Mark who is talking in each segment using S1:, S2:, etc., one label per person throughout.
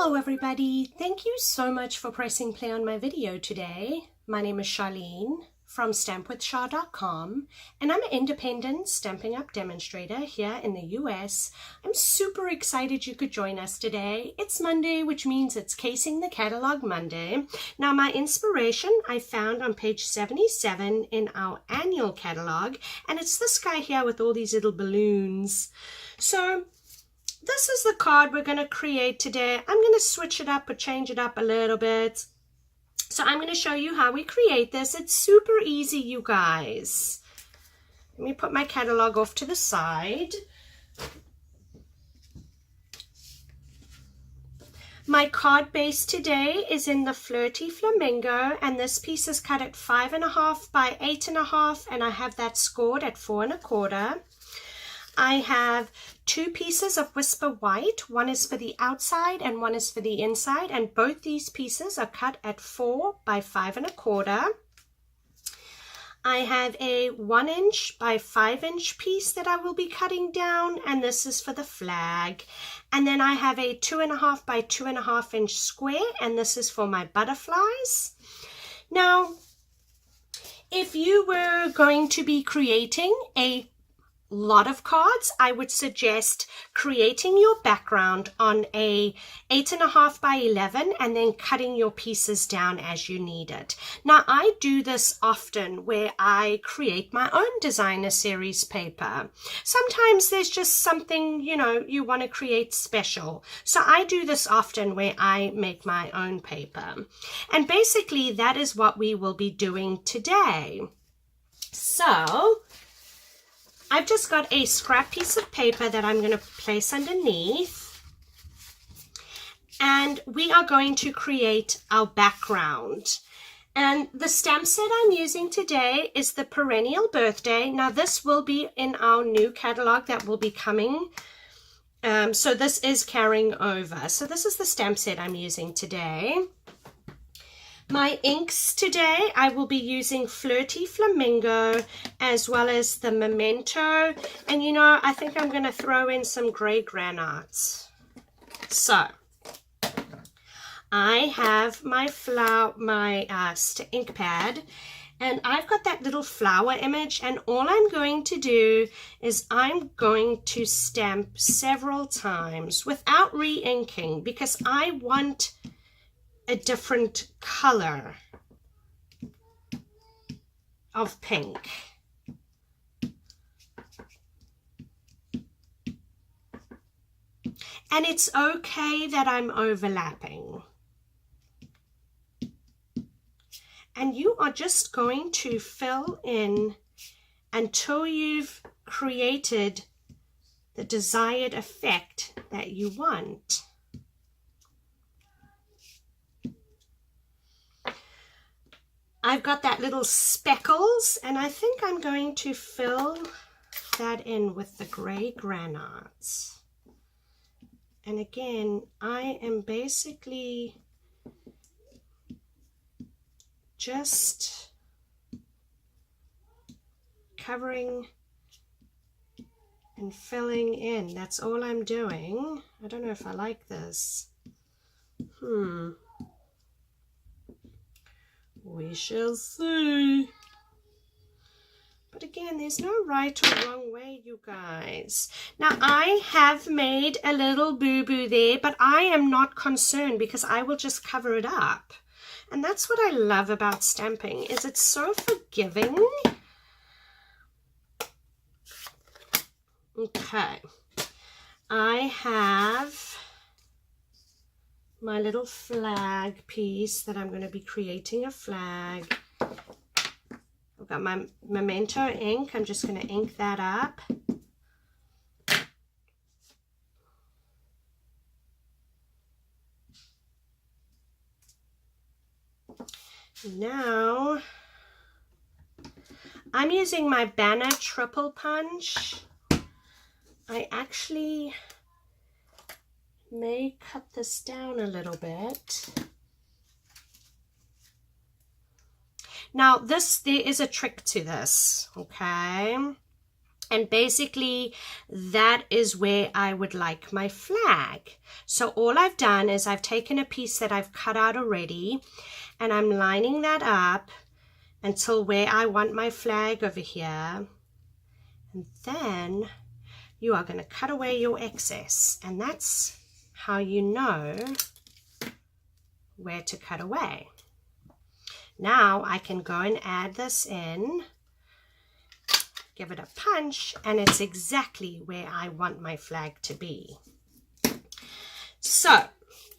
S1: Hello everybody, thank you so much for pressing play on my video today. My name is Sharleen from stampwithshar.com and I'm an independent Stampin' Up! Demonstrator here in the US. I'm super excited you could join us today. It's Monday, which means it's Casing the Catalog Monday. Now my inspiration I found on page 77 in our annual catalog, and it's this guy here with all these little balloons. So this is the card we're going to create today. I'm going to switch it up or change it up a little bit. So I'm going to show you how we create this. It's super easy, you guys. Let me put my catalog off to the side. My card base today is in the Flirty Flamingo, and this piece is cut at 5.5 by 8.5, and I have that scored at 4 1/4. I have two pieces of Whisper White. One is for the outside and one is for the inside, and both these pieces are cut at 4 by 5 1/4. I have a 1 inch by 5 inch piece that I will be cutting down, and this is for the flag. And then I have a 2.5 by 2.5 inch square, and this is for my butterflies. Now, if you were going to be creating a lot of cards, I would suggest creating your background on a 8.5 by 11 and then cutting your pieces down as you need it. Now I do this often where I create my own designer series paper. Sometimes there's just something, you know, you want to create special. So I do this often where I make my own paper. And basically that is what we will be doing today. So I've just got a scrap piece of paper that I'm going to place underneath, and we are going to create our background. And the stamp set I'm using today is the Perennial Birthday. Now this will be in our new catalog that will be coming. So this is carrying over. So this is the stamp set I'm using today. My inks today, I will be using Flirty Flamingo as well as the Memento. And you know, I think I'm going to throw in some gray granites. So, I have my ink pad, and I've got that little flower image, and all I'm going to do is I'm going to stamp several times without re-inking, because I want a different color of pink. And it's okay that I'm overlapping. And you are just going to fill in until you've created the desired effect that you want. I've got that little speckles, and I think I'm going to fill that in with the gray granites. And again, I am basically just covering and filling in. That's all I'm doing. I don't know if I like this. We shall see. But again, there's no right or wrong way, you guys. Now, I have made a little boo-boo there, but I am not concerned because I will just cover it up. And that's what I love about stamping, is it's so forgiving. Okay. I have my little flag piece that I'm going to be creating a flag. I've got my Memento ink. I'm just going to ink that up. Now, I'm using my Banner Triple Punch. I actually may cut this down a little bit. Now there is a trick to this, okay? And basically that is where I would like my flag. So all I've done is I've taken a piece that I've cut out already, and I'm lining that up until where I want my flag over here. And then you are going to cut away your excess, and that's how you know where to cut away. Now I can go and add this in, give it a punch, and it's exactly where I want my flag to be. So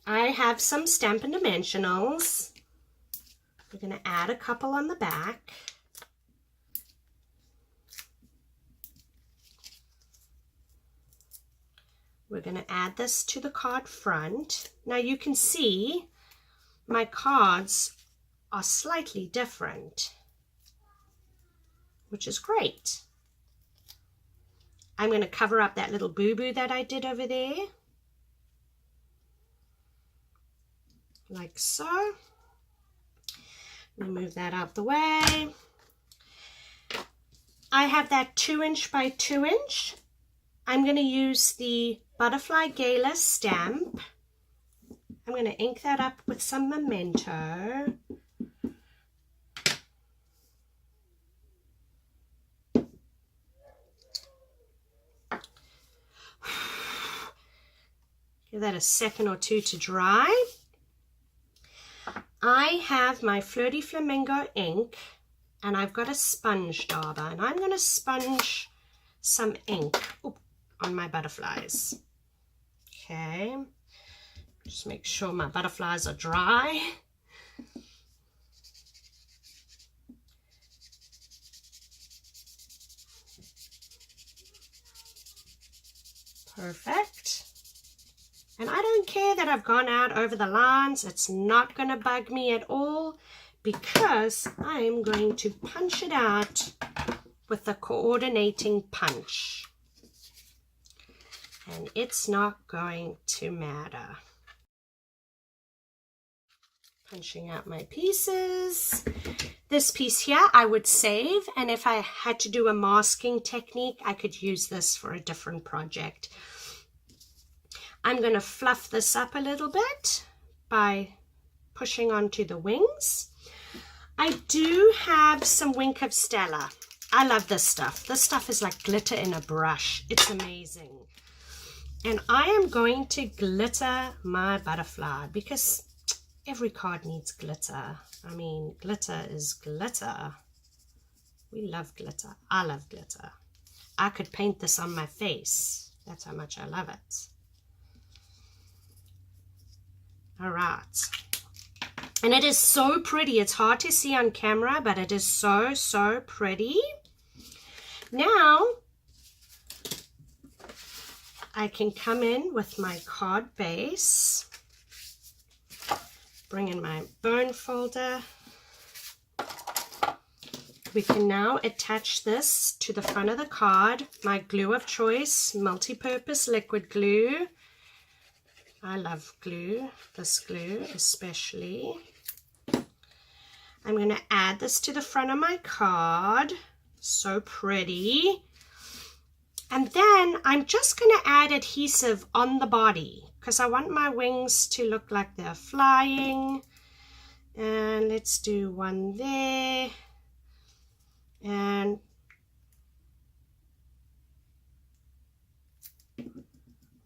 S1: I have some Stampin' Dimensionals. We're going to add a couple on the back. We're going to add this to the card front. Now you can see my cards are slightly different, which is great. I'm going to cover up that little boo-boo that I did over there, like so. Let me move that out the way. I have that 2" by 2". I'm going to use the Butterfly Gala stamp. I'm going to ink that up with some Memento. Give that a second or two to dry. I have my Flirty Flamingo ink, and I've got a sponge dauber, and I'm going to sponge some ink on my butterflies. Okay, just make sure my butterflies are dry. Perfect. And I don't care that I've gone out over the lines. It's not going to bug me at all, because I'm going to punch it out with the coordinating punch. And it's not going to matter. Punching out my pieces. This piece here I would save, and if I had to do a masking technique, I could use this for a different project. I'm going to fluff this up a little bit by pushing onto the wings. I do have some Wink of Stella. I love this stuff. This stuff is like glitter in a brush. It's amazing. And I am going to glitter my butterfly, because every card needs glitter. I mean, glitter is glitter. We love glitter. I love glitter. I could paint this on my face. That's how much I love it. All right. And it is so pretty. It's hard to see on camera, but it is so, so pretty. Now, I can come in with my card base. Bring in my bone folder. We can now attach this to the front of the card. My glue of choice, multi-purpose liquid glue. I love glue, this glue especially. I'm going to add this to the front of my card. So pretty. And then I'm just going to add adhesive on the body, because I want my wings to look like they're flying. And let's do one there. And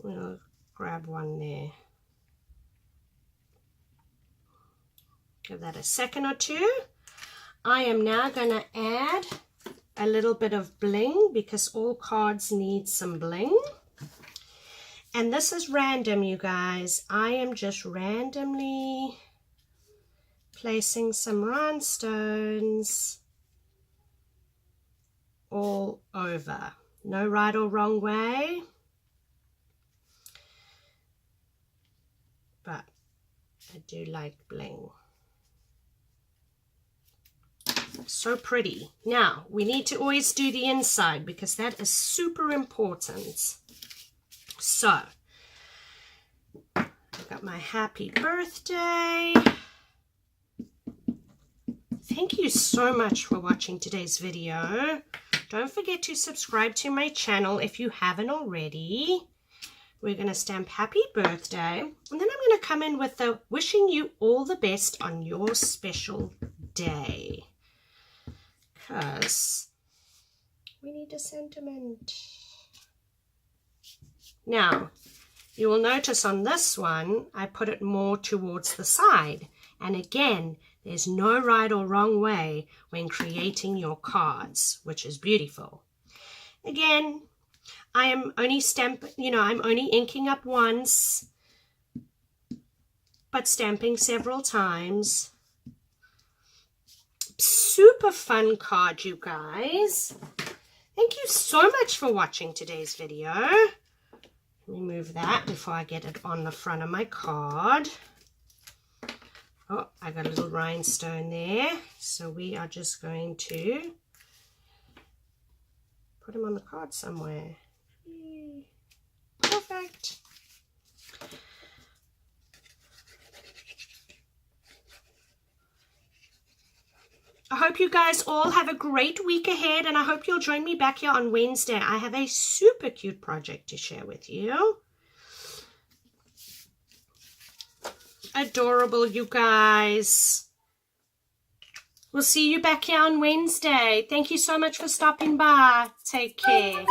S1: we'll grab one there. Give that a second or two. I am now going to add a little bit of bling, because all cards need some bling. And this is random, you guys. I am just randomly placing some rhinestones all over. No right or wrong way. But I do like bling. So pretty. Now, we need to always do the inside, because that is super important. So, I've got my happy birthday. Thank you so much for watching today's video. Don't forget to subscribe to my channel if you haven't already. We're going to stamp happy birthday. And then I'm going to come in with the wishing you all the best on your special day. Because we need a sentiment. Now, you will notice on this one, I put it more towards the side. And again, there's no right or wrong way when creating your cards, which is beautiful. Again, I am only I'm only inking up once, but stamping several times. Super fun card, you guys. Thank you so much for watching today's video. Remove that before I get it on the front of my card. Oh, I got a little rhinestone there. So we are just going to put them on the card somewhere. Perfect. I hope you guys all have a great week ahead, and I hope you'll join me back here on Wednesday. I have a super cute project to share with you. Adorable, you guys. We'll see you back here on Wednesday. Thank you so much for stopping by. Take care.